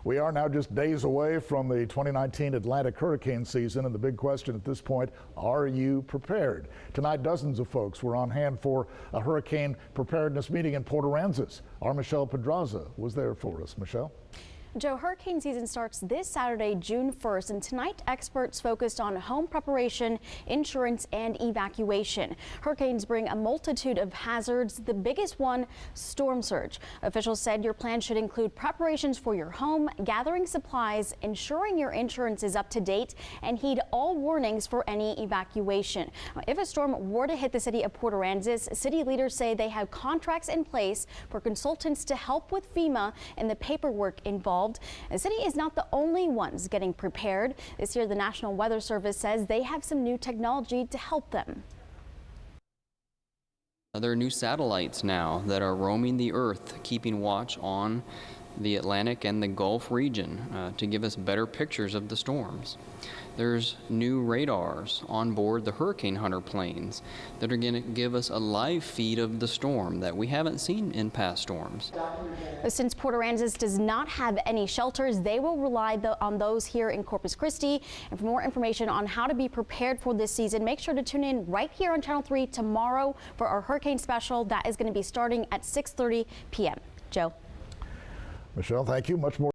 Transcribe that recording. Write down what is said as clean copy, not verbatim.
We are now just days away from the 2019 Atlantic hurricane season, and the big question at this point, are you prepared? Tonight, dozens of folks were on hand for a hurricane preparedness meeting in Port Aransas. Our Michelle Pedraza was there for us. Michelle? Joe, hurricane season starts this Saturday, June 1st, and tonight experts focused on home preparation, insurance, and evacuation. Hurricanes bring a multitude of hazards, the biggest one, storm surge. Officials said your plan should include preparations for your home, gathering supplies, ensuring your insurance is up to date, and heed all warnings for any evacuation. If a storm were to hit the city of Port Aransas, city leaders say they have contracts in place for consultants to help with FEMA and the paperwork involved. The city is not the only ones getting prepared. This year, the National Weather Service says they have some new technology to help them. There are new satellites now that are roaming the earth, keeping watch on the Atlantic and the Gulf region to give us better pictures of the storms. There's new radars on board the Hurricane Hunter planes that are going to give us a live feed of the storm that we haven't seen in past storms. Since Port Aransas does not have any shelters, they will rely on those here in Corpus Christi. And for more information on how to be prepared for this season, make sure to tune in right here on Channel 3 tomorrow for our hurricane special. That is going to be starting at 6:30 p.m. Joe? Michelle, thank you. Much more.